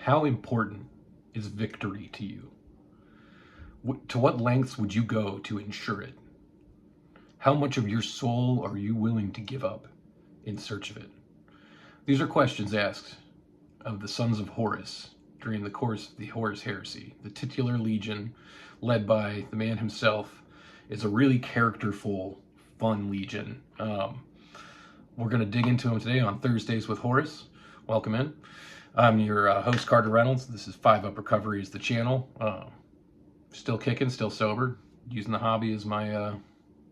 How important is victory to you? To what lengths would you go to ensure it? How much of your soul are you willing to give up in search of it? These are questions asked of the sons of Horus during the course of the Horus heresy. The titular legion, led by the man himself, is a really characterful, fun legion. We're going to dig into him today on Thursdays with Horus. Welcome in. I'm your host, Carter Reynolds. This is 5 Up Recovery is the channel. Still kicking, still sober, using the hobby as my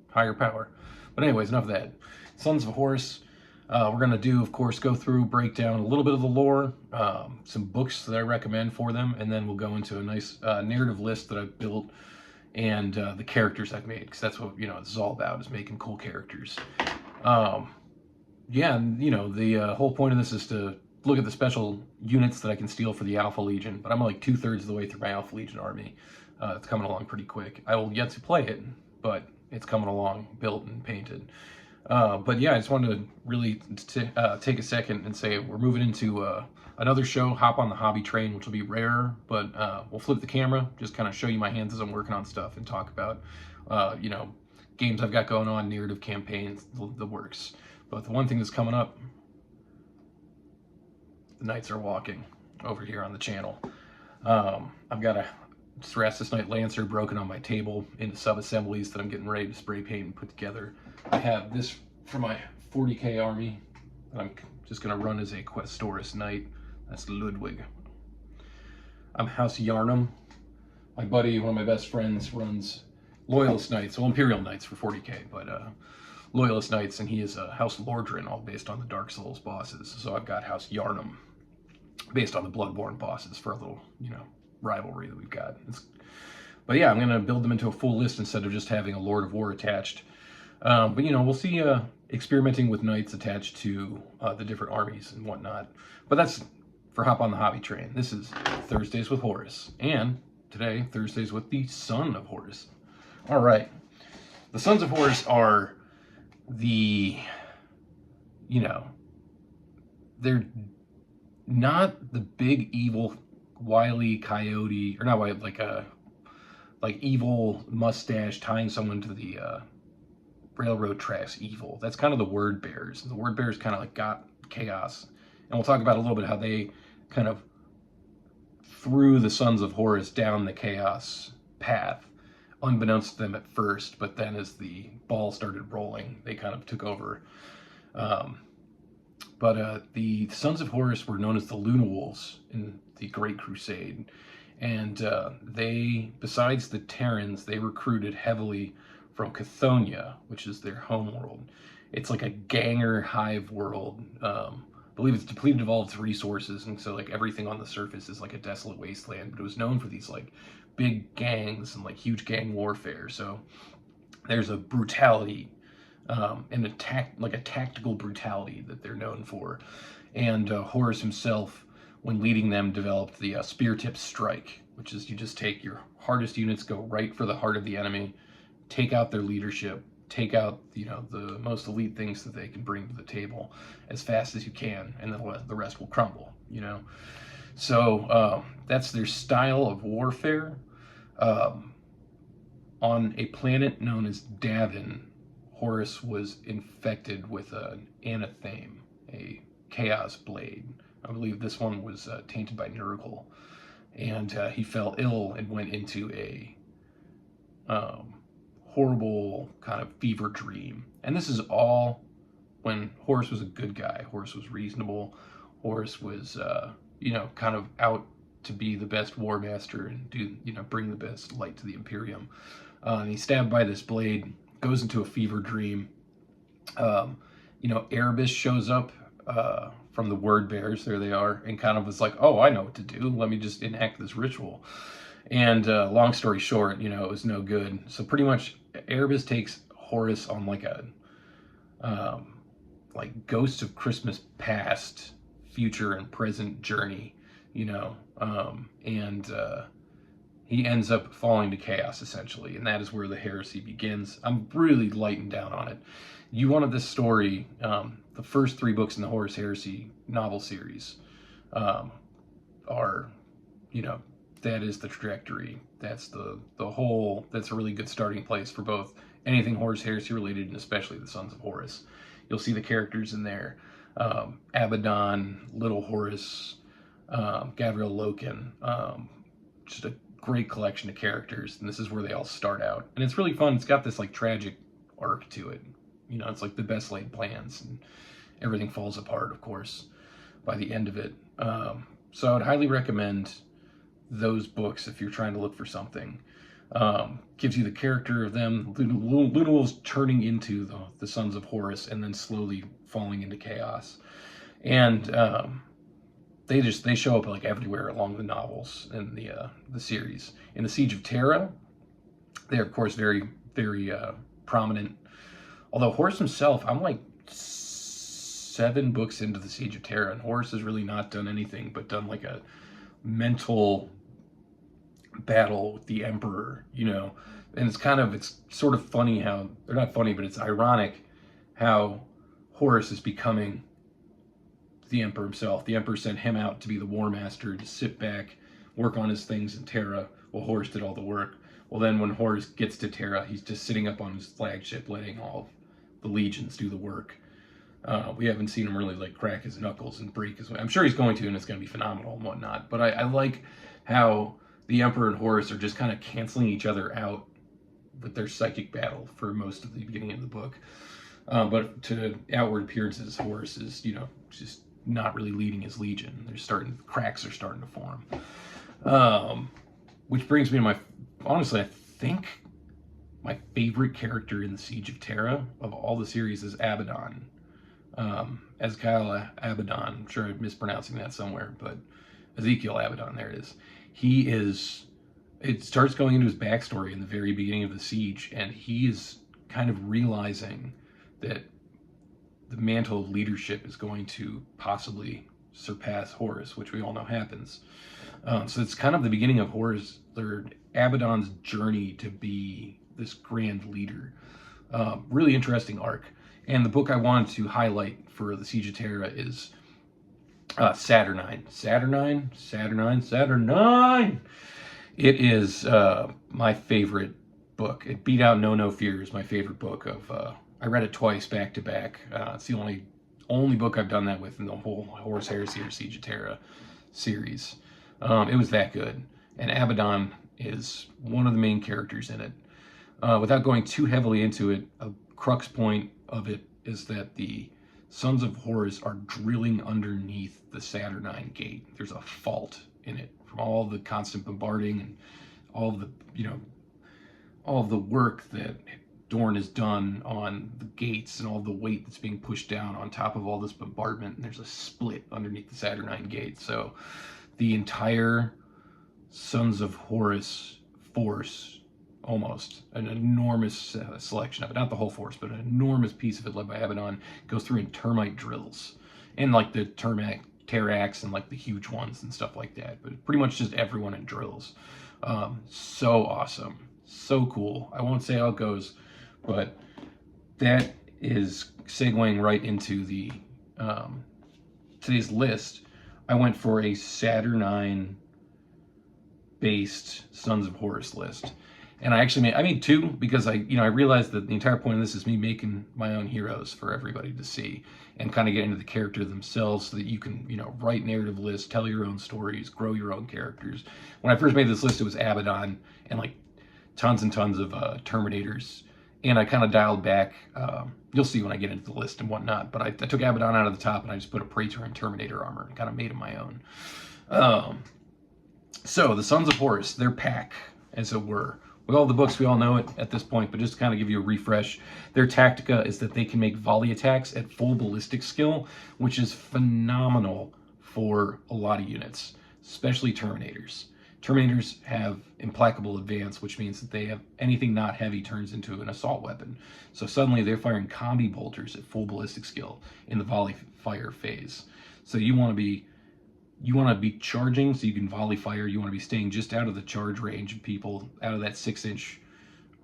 higher power. But anyways, enough of that. Sons of Horus. We're going to do, of course, go through, break down a little bit of the lore, some books that I recommend for them, and then we'll go into a nice narrative list that I've built and the characters I've made, because that's what, this is all about, is making cool characters. Yeah, and, the whole point of this is to look at the special units that I can steal for the Alpha Legion, but I'm like 2/3 of the way through my Alpha Legion army. It's coming along pretty quick. I will yet to play it, but it's coming along, built and painted. But yeah, I just wanted to really take a second and say we're moving into another show, Hop on the Hobby Train, which will be rare, but we'll flip the camera, just kind of show you my hands as I'm working on stuff and talk about, games I've got going on, narrative campaigns, the works. But the one thing that's coming up, the Knights are walking over here on the channel. I've got a Thrasis Knight Lancer broken on my table into sub-assemblies that I'm getting ready to spray paint and put together. I have this for my 40k army that I'm just going to run as a Questoris Knight. That's Ludwig. I'm House Yarnum. My buddy, one of my best friends, runs Loyalist Knights, well, Imperial Knights for 40k, but Loyalist Knights, and he is House Lordran, all based on the Dark Souls bosses. So I've got House Yarnum, based on the Bloodborne bosses, for a little, rivalry that we've got. But yeah, I'm going to build them into a full list instead of just having a Lord of War attached. But we'll see experimenting with knights attached to the different armies and whatnot. But that's for Hop on the Hobby Train. This is Thursdays with Horus, and today, Thursdays with the Son of Horus. All right. The Sons of Horus are the, they're not the big evil wily coyote, or not wily, like evil mustache tying someone to the railroad tracks evil. That's kind of the word bearers. The word bearers kind of like got chaos, and we'll talk about a little bit how they kind of threw the Sons of Horus down the chaos path, unbeknownst to them at first, but then as the ball started rolling, they kind of took over. But the Sons of Horus were known as the Luna Wolves in the Great Crusade. And they, besides the Terrans, they recruited heavily from Chthoniya, which is their home world. It's like a ganger hive world. I believe it's depleted of all its resources, and so like everything on the surface is like a desolate wasteland. But it was known for these like big gangs and like huge gang warfare. So there's a brutality and a tactical brutality that they're known for. And Horus himself, when leading them, developed the spear tip strike, which is you just take your hardest units, go right for the heart of the enemy, take out their leadership, take out the most elite things that they can bring to the table as fast as you can, and then the rest will crumble. So that's their style of warfare. On a planet known as Davin, Horus was infected with an anatheme, a chaos blade. I believe this one was tainted by Nurgle, and he fell ill and went into a horrible kind of fever dream. And this is all when Horus was a good guy. Horus was reasonable. Horus was, kind of out to be the best war master and bring the best light to the Imperium. And he's stabbed by this blade, goes into a fever dream. Erebus shows up from the word bearers, there they are, and kind of was like, oh, I know what to do. Let me just enact this ritual. And long story short, it was no good. So pretty much Erebus takes Horus on like a Ghost of Christmas Past, future and present journey, and he ends up falling to chaos, essentially, and that is where the heresy begins. I'm really lighting down on it. You wanted this story, the first 3 books in the Horus Heresy novel series, are, you know, that is the trajectory. That's the whole, that's a really good starting place for both anything Horus Heresy related and especially the Sons of Horus. You'll see the characters in there. Abaddon, Little Horus, Gabriel Loken, just a great collection of characters, and this is where they all start out. And it's really fun. It's got this like tragic arc to it. You know, it's like the best laid plans, and everything falls apart, of course, by the end of it. So I would highly recommend those books if you're trying to look for something. Gives you the character of them. Lunal's turning into the Sons of Horus and then slowly falling into chaos. And they show up like everywhere along the novels and the series. In the Siege of Terra, they're of course very, very prominent. Although Horus himself, I'm like 7 books into the Siege of Terra, and Horus has really not done anything but done like a mental battle with the Emperor, you know. And it's sort of funny how, they're not funny, but it's ironic how Horus is becoming the Emperor himself. The Emperor sent him out to be the War Master, to sit back, work on his things in Terra, while Horus did all the work. Well, then when Horus gets to Terra, he's just sitting up on his flagship, letting all the legions do the work. We haven't seen him really like crack his knuckles and break his way. I'm sure he's going to, and it's going to be phenomenal and whatnot. But I like how the Emperor and Horus are just kind of canceling each other out with their psychic battle for most of the beginning of the book. But to outward appearances, Horus is, you know, just not really leading his legion. Cracks are starting to form. Which brings me to honestly, I think my favorite character in the Siege of Terra of all the series is Abaddon. Ezekiel Abaddon. I'm sure I'm mispronouncing that somewhere, but Ezekiel Abaddon, there it is. It starts going into his backstory in the very beginning of the siege, and he is kind of realizing that the mantle of leadership is going to possibly surpass Horus, which we all know happens. So it's kind of the beginning of Abaddon's journey to be this grand leader. Really interesting arc. And the book I wanted to highlight for the Siege of Terra is Saturnine. Saturnine! It is my favorite book. It beat out No Fears, my favorite book of... I read it twice back to back. It's the only book I've done that with in the whole Horus Heresy or Siege of Terra series. It was that good. And Abaddon is one of the main characters in it. Without going too heavily into it, a crux point of it is that the Sons of Horus are drilling underneath the Saturnine gate. There's a fault in it from all the constant bombarding and all of the work that Dorn has done on the gates and all the weight that's being pushed down on top of all this bombardment. And there's a split underneath the Saturnine gate. So the entire Sons of Horus force, almost an enormous selection of it, not the whole force, but an enormous piece of it led by Abaddon, goes through in termite drills, and like the Terrax and like the huge ones and stuff like that, but pretty much just everyone in drills. So awesome, so cool. I won't say how it goes, but that is segueing right into the today's list. I went for a Saturnine based Sons of Horus list. And I made 2 because I realized that the entire point of this is me making my own heroes for everybody to see and kind of get into the character themselves so that you can, write narrative lists, tell your own stories, grow your own characters. When I first made this list, it was Abaddon and like tons and tons of Terminators. And I kind of dialed back. You'll see when I get into the list and whatnot. But I took Abaddon out of the top and I just put a Praetor and Terminator armor and kind of made them my own. So the Sons of Horus, their pack, as it were. With all the books, we all know it at this point, but just to kind of give you a refresh, their tactica is that they can make volley attacks at full ballistic skill, which is phenomenal for a lot of units, especially Terminators. Terminators have implacable advance, which means that they have anything not heavy turns into an assault weapon. So suddenly they're firing combi bolters at full ballistic skill in the volley fire phase. So you want to be charging so you can volley fire. You want to be staying just out of the charge range of people, out of that 6-inch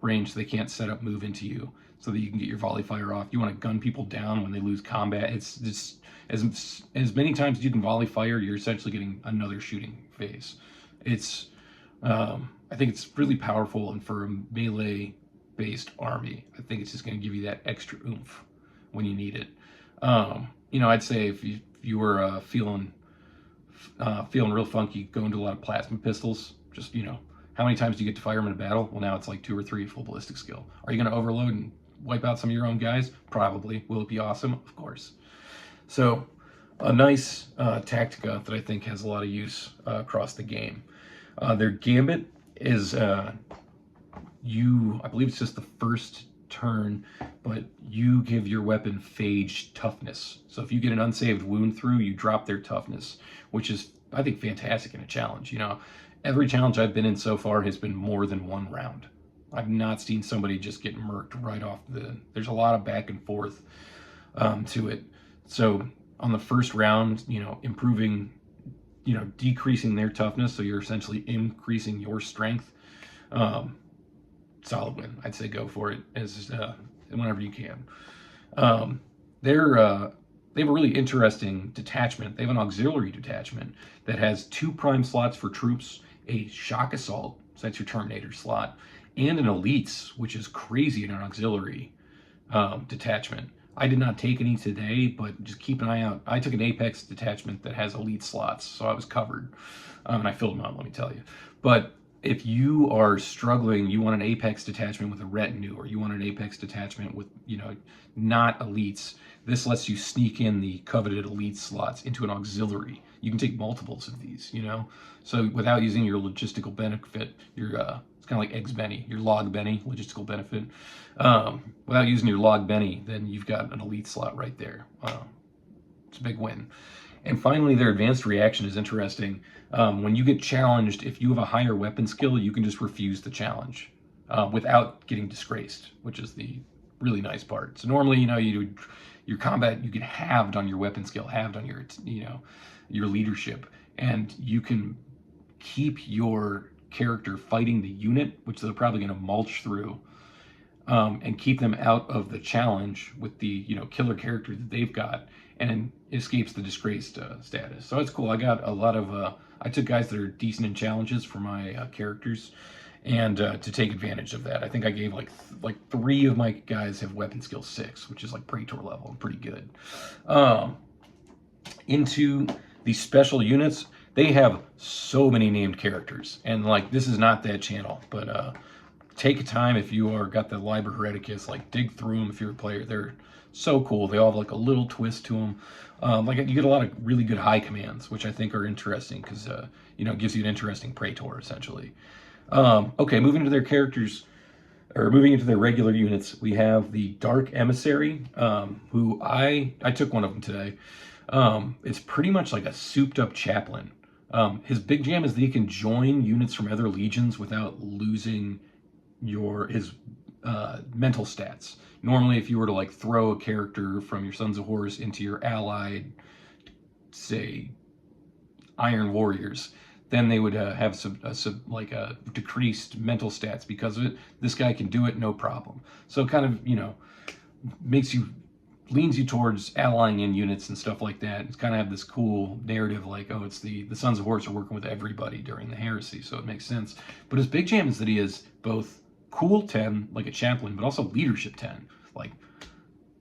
range so they can't set up move into you so that you can get your volley fire off. You want to gun people down when they lose combat. It's just as many times as you can volley fire, you're essentially getting another shooting phase. It's I think it's really powerful, and for a melee based army, I think it's just going to give you that extra oomph when you need it. You know, I'd say if you were feeling real funky, go into a lot of plasma pistols. Just, you know, how many times do you get to fire them in a battle? Well, now it's like 2 or 3 full ballistic skill. Are you going to overload and wipe out some of your own guys? Probably. Will it be awesome? Of course. So a nice Tactica that I think has a lot of use across the game. Their Gambit is I believe it's just the first turn, but you give your weapon phage toughness. So if you get an unsaved wound through, you drop their toughness, which is, I think, fantastic in a challenge. You know, every challenge I've been in so far has been more than 1 round. I've not seen somebody just get murked right off there's a lot of back and forth to it. So on the first round, you know, improving, you know, decreasing their toughness, so you're essentially increasing your strength. Solid win. I'd say go for it as whenever you can. They have a really interesting detachment. They have an auxiliary detachment that has 2 prime slots for troops, a shock assault, so that's your Terminator slot, and an elites, which is crazy in an auxiliary detachment. I did not take any today, but just keep an eye out. I took an Apex detachment that has elite slots, so I was covered. And I filled them out, let me tell you. But if you are struggling, you want an Apex detachment with a retinue, or you want an Apex detachment with, you know, not elites, this lets you sneak in the coveted elite slots into an auxiliary. You can take multiples of these, you know? So without using your logistical benefit, your it's kind of like Eggs Benny, your log Benny, logistical benefit. Without using your log Benny, then you've got an elite slot right there. It's a big win. And finally, their advanced reaction is interesting. When you get challenged, if you have a higher weapon skill, you can just refuse the challenge without getting disgraced, which is the really nice part. So normally, you know, your combat, you get halved on your weapon skill, halved on your, you know, your leadership, and you can keep your character fighting the unit, which they're probably going to mulch through, and keep them out of the challenge with the, you know, killer character that they've got, and escapes the disgraced status. So it's cool. I got a lot of I took guys that are decent in challenges for my characters, and to take advantage of that, I think I gave like 3 of my guys have weapon skill 6, which is like Praetor level, pretty good. Into the special units, they have so many named characters, and like, this is not that channel, but take time if you are got the Liber Hereticus, like dig through them if you're a player. They're so cool. They all have like a little twist to them. Like, you get a lot of really good high commands, which I think are interesting because you know, it gives you an interesting Praetor essentially. Okay, moving to their characters, or moving into their regular units, we have the Dark Emissary, who I took one of them today. It's pretty much like a souped up chaplain. His big jam is that he can join units from other legions without losing his mental stats. Normally, if you were to like throw a character from your Sons of Horus into your allied, say, Iron Warriors, then they would have a decreased mental stats because of it. This guy can do it no problem. So it kind of, you know, leans you towards allying in units and stuff like that. It's kind of have this cool narrative like, oh, it's the Sons of Horus are working with everybody during the heresy, so it makes sense. But his big jam is that he is both cool 10, like a chaplain, but also leadership 10. Like,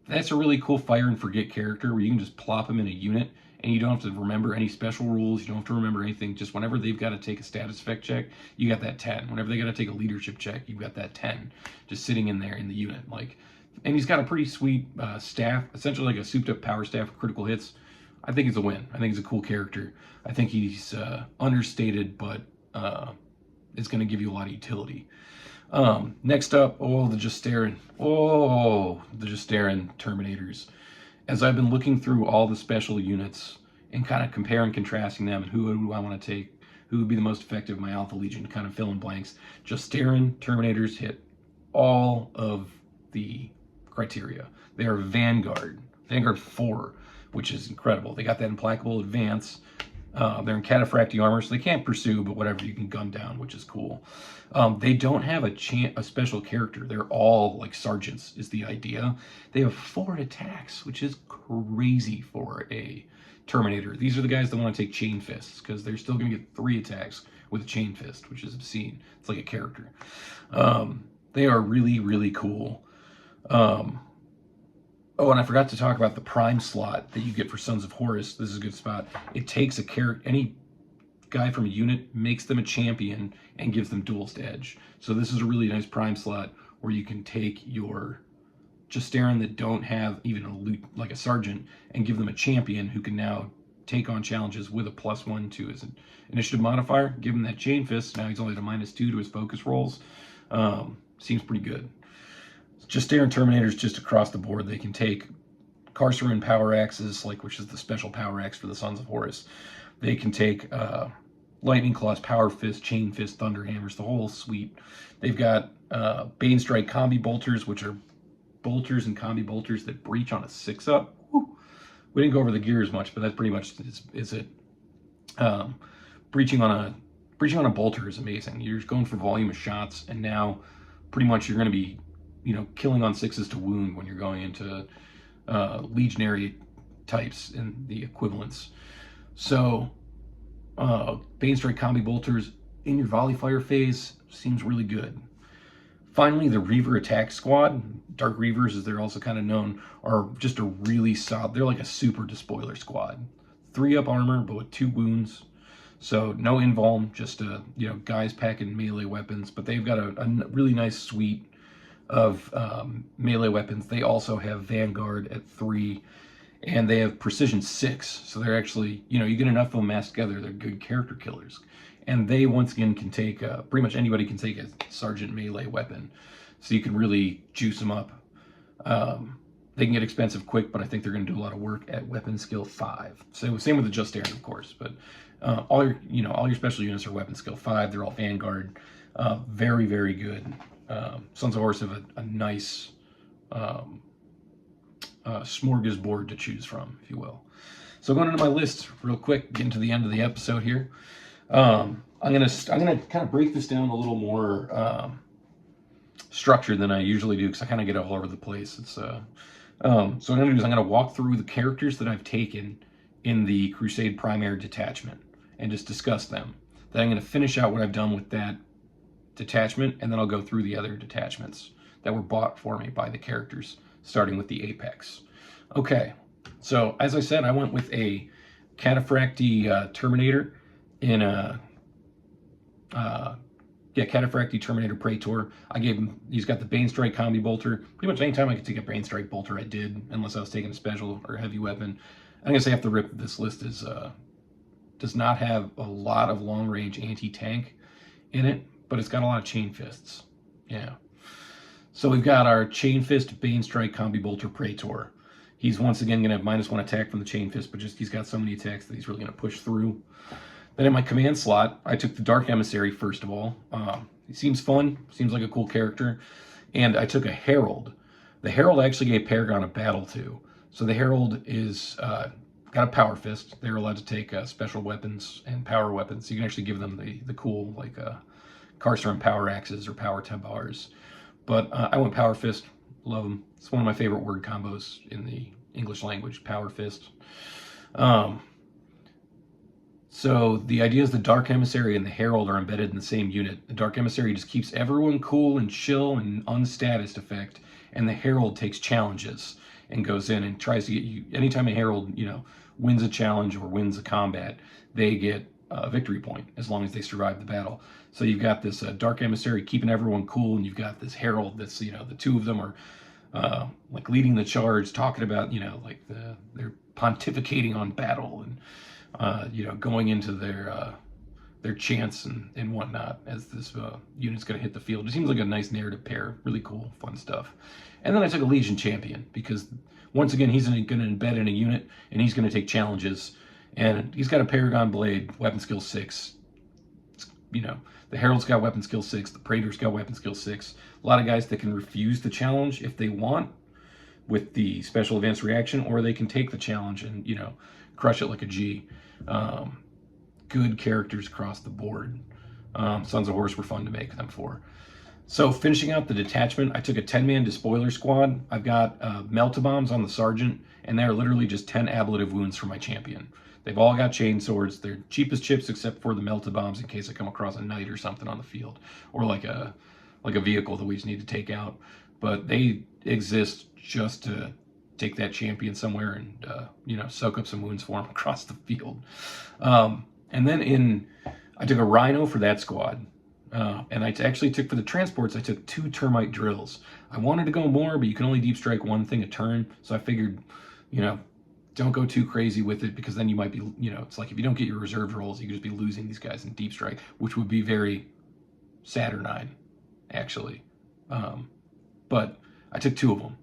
that's a really cool fire and forget character where you can just plop him in a unit and you don't have to remember any special rules. You don't have to remember anything. Just whenever they've got to take a status effect check, you got that 10. Whenever they got to take a leadership check, you've got that 10 just sitting in there in the unit. Like, and he's got a pretty sweet staff, essentially like a souped up power staff with critical hits. I think he's a win. I think he's a cool character. I think he's understated, but it's going to give you a lot of utility. Next up, the Justarin Terminators. As I've been looking through all the special units and kind of comparing, contrasting them, and who do I want to take, who would be the most effective in my Alpha Legion, kind of fill in blanks, Justarin Terminators hit all of the criteria. They are Vanguard 4, which is incredible. They got that implacable advance, They're in cataphractii armor, so they can't pursue, but whatever, you can gun down, which is cool. They don't have a special character. They're all like sergeants, is the idea. They have 4 attacks, which is crazy for a Terminator. These are the guys that want to take chain fists, because they're still going to get 3 attacks with a chain fist, which is obscene. It's like a character. They are really, really cool. Oh, and I forgot to talk about the prime slot that you get for Sons of Horus. This is a good spot. It takes a character, any guy from a unit, makes them a champion and gives them duelist edge. So this is a really nice prime slot where you can take your Justarin that don't have even a loot, like a sergeant, and give them a champion who can now take on challenges with a +1 to his initiative modifier. Give him that chain fist. Now he's only at a -2 to his focus rolls. Seems pretty good. Justarin Terminators just across the board. They can take Carcerin power axes, which is the special power axe for the Sons of Horus. They can take Lightning Claws, Power Fist, Chain Fist, Thunder Hammers, the whole suite. They've got Bane Strike Combi Bolters, which are bolters and combi bolters that breach on a 6-up. Woo. We didn't go over the gears much, but that's pretty much is it. Breaching on a bolter is amazing. You're just going for volume of shots, and now pretty much you're going to be, killing on 6s to wound when you're going into legionary types and the equivalents. So Bane Strike Combi Bolters in your volley fire phase seems really good. Finally, the Reaver Attack Squad, Dark Reavers as they're also kind of known, are just a really solid, they're like a super despoiler squad. 3-up armor, but with 2 wounds. So no invuln, just guys packing melee weapons, but they've got a really nice suite of melee weapons. They also have Vanguard at 3, and they have Precision 6. So they're actually, you get enough of them massed together, they're good character killers. And they, once again, can take, pretty much anybody can take a Sergeant melee weapon. So you can really juice them up. They can get expensive quick, but I think they're going to do a lot of work at weapon skill 5. So same with the Justarin, of course, but all your special units are weapon skill 5. They're all Vanguard. Very, very good. Sons of Horus have a nice smorgasbord to choose from, if you will. So going into my list real quick, getting to the end of the episode here. I'm gonna kind of break this down a little more structured than I usually do, because I kind of get all over the place. It's so what I'm gonna do is I'm gonna walk through the characters that I've taken in the Crusade Primary detachment and just discuss them. Then I'm gonna finish out what I've done with that detachment, and then I'll go through the other detachments that were bought for me by the characters, starting with the Apex. Okay, so as I said, I went with a Cataphractii Terminator in a Cataphractii Terminator Praetor. I gave him, he's got the Bane Strike Combi Bolter. Pretty much anytime I could take a Bane Strike Bolter, I did, unless I was taking a special or heavy weapon. I'm gonna say off the rip, this list is does not have a lot of long range anti-tank in it, but it's got a lot of chain fists. Yeah. So we've got our Chain Fist Bane Strike Combi Bolter Praetor. He's once again going to have -1 attack from the Chain Fist, but just he's got so many attacks that he's really going to push through. Then in my command slot, I took the Dark Emissary first of all. He seems fun, seems like a cool character. And I took a Herald. The Herald I actually gave Paragon a battle to. So the Herald is got a Power Fist. They're allowed to take special weapons and power weapons. So you can actually give them the cool, like Carcerin power axes or power tabars. But I went Power Fist. Love them. It's one of my favorite word combos in the English language, Power Fist. So the idea is the Dark Emissary and the Herald are embedded in the same unit. The Dark Emissary just keeps everyone cool and chill and unstatus effect, and the Herald takes challenges and goes in and tries to get you. Anytime a Herald, wins a challenge or wins a combat, they get a victory point as long as they survive the battle. So you've got this Dark Emissary keeping everyone cool, and you've got this Herald that's, the two of them are like leading the charge, talking about, they're pontificating on battle and, going into their chants and whatnot as this unit's going to hit the field. It seems like a nice narrative pair, really cool, fun stuff. And then I took a Legion Champion because, once again, he's going to embed in a unit, and he's going to take challenges. And he's got a Paragon Blade, weapon skill 6. The Herald's got weapon skill 6. The Praetor's got weapon skill 6. A lot of guys that can refuse the challenge if they want with the special advanced reaction, or they can take the challenge and, crush it like a G. good characters across the board. Sons of Horus were fun to make them for. So finishing out the detachment, I took a 10-man despoiler squad. I've got Meltabombs on the sergeant, and they're literally just 10 ablative wounds for my champion. They've all got chain swords. They're cheapest chips except for the Meltabombs in case I come across a knight or something on the field, or like a vehicle that we just need to take out. But they exist just to take that champion somewhere and soak up some wounds for him across the field. And then I took a Rhino for that squad. And I actually took, for the transports, I took 2 termite drills. I wanted to go more, but you can only deep strike one thing a turn. So I figured, don't go too crazy with it, because then you might be, it's like if you don't get your reserved rolls, you could just be losing these guys in deep strike, which would be very Saturnine, actually. But I took 2 of them.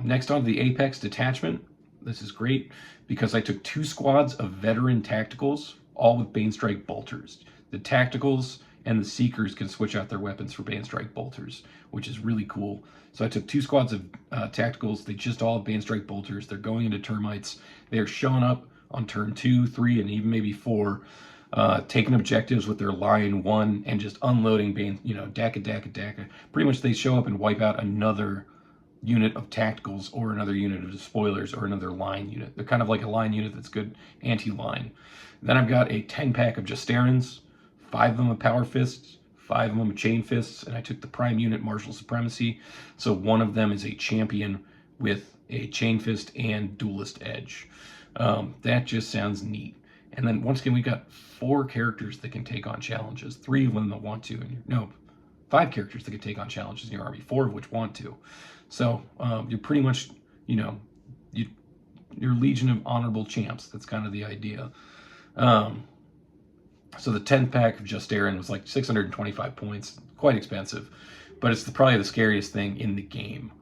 Next on to the Apex detachment. This is great because I took 2 squads of veteran tacticals, all with Banestrike bolters. The tacticals and the Seekers can switch out their weapons for Banestrike bolters, which is really cool. So I took 2 squads of tacticals. They just all have Banestrike bolters. They're going into termites. They're showing up on turn 2, 3, and even maybe 4, taking objectives with their line 1 and just unloading Bane, Daka. Pretty much they show up and wipe out another unit of tacticals or another unit of despoilers or another line unit. They're kind of like a line unit that's good anti-line. Then I've got a 10-pack of Justerans, 5 of them are Power Fists, 5 of them are Chain Fists, and I took the prime unit Martial Supremacy, so one of them is a champion with a Chain Fist and Duelist Edge. That just sounds neat. And then once again, we've got 4 characters that can take on challenges, 3 of them that want to, 5 characters that can take on challenges in your army, 4 of which want to. So you're pretty much, you're Legion of Honorable Champs. That's kind of the idea. So the 10-pack of Justerin was like 625 points, quite expensive, but it's probably the scariest thing in the game.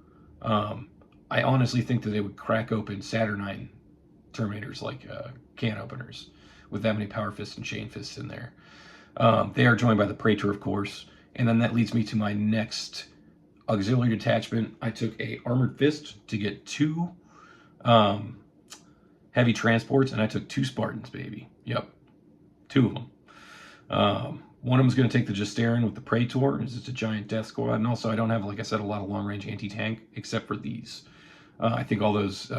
I honestly think that they would crack open Saturnine Terminators like can openers with that many Power Fists and Chain Fists in there. They are joined by the Praetor, of course, and then that leads me to my next auxiliary detachment. I took a Armored Fist to get 2 heavy transports, and I took 2 Spartans, baby. Yep, 2 of them. One of them is going to take the Justerin with the Praetor. It's just a giant death squad. And also, I don't have, like I said, a lot of long-range anti-tank, except for these. I think all those,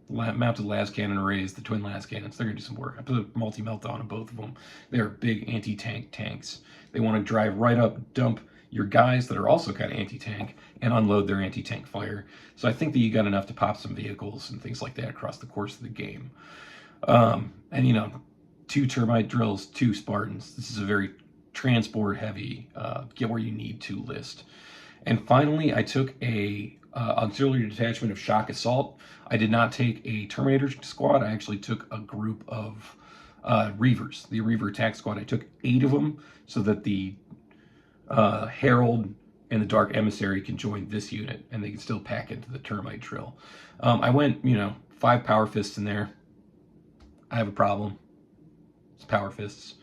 mounted las cannon arrays, the twin las cannons, they're going to do some work. I put a multi-melt on both of them. They're big anti-tank tanks. They want to drive right up, dump your guys that are also kind of anti-tank, and unload their anti-tank fire. So I think that you got enough to pop some vehicles and things like that across the course of the game. And 2 termite drills, 2 Spartans. This is a very transport heavy, get where you need to list. And finally, I took a auxiliary detachment of Shock Assault. I did not take a Terminator squad. I actually took a group of Reavers, the Reaver attack squad. I took 8 of them so that the Herald and the Dark Emissary can join this unit, and they can still pack into the termite drill. I went, 5 Power Fists in there. I have a problem. It's Power Fists.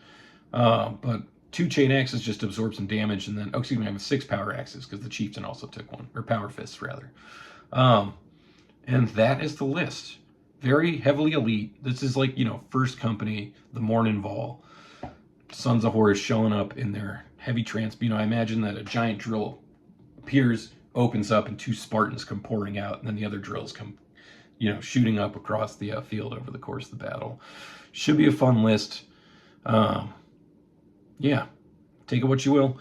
But 2 Chain Axes just absorb some damage, and then, I have 6 Power Axes, because the Chieftain also took one, or Power Fists, rather. And that is the list. Very heavily elite. This is like, First Company, the Morning Vol. Sons of Horus showing up in their heavy I imagine that a giant drill appears, opens up, and 2 Spartans come pouring out, and then the other drills come, shooting up across the field over the course of the battle. Should be a fun list. Yeah, take it what you will.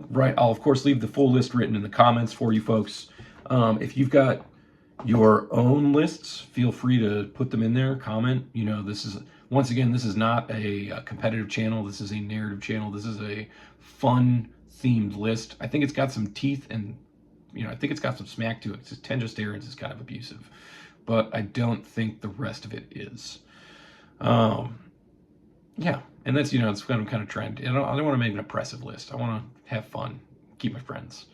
Right, I'll of course leave the full list written in the comments for you folks. If you've got your own lists, feel free to put them in there, comment. This is, once again, this is not a competitive channel. This is a narrative channel. This is a fun themed list. I think it's got some teeth, and I think it's got some smack to it. It's just 10 Justerins is kind of abusive, but I don't think the rest of it is. Yeah, and that's, it's what I'm kind of trying to, I don't want to make an oppressive list. I want to have fun, keep my friends.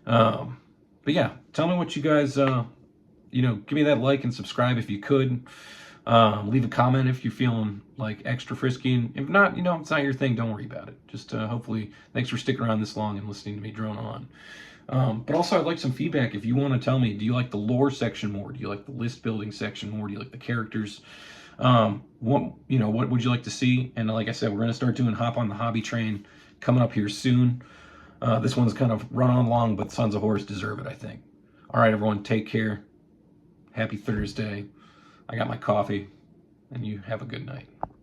But yeah, tell me what you guys, give me that like and subscribe if you could. Leave a comment if you're feeling like extra frisky. And if not, it's not your thing, don't worry about it. Just hopefully, thanks for sticking around this long and listening to me drone on. But also, I'd like some feedback. If you want to tell me, do you like the lore section more? Do you like the list building section more? Do you like the characters? What would you like to see? And like I said, we're going to start doing Hop on the Hobby train coming up here soon. This one's kind of run on long, but Sons of Horus deserve it, I think. All right, everyone, take care. Happy Thursday. I got my coffee, and you have a good night.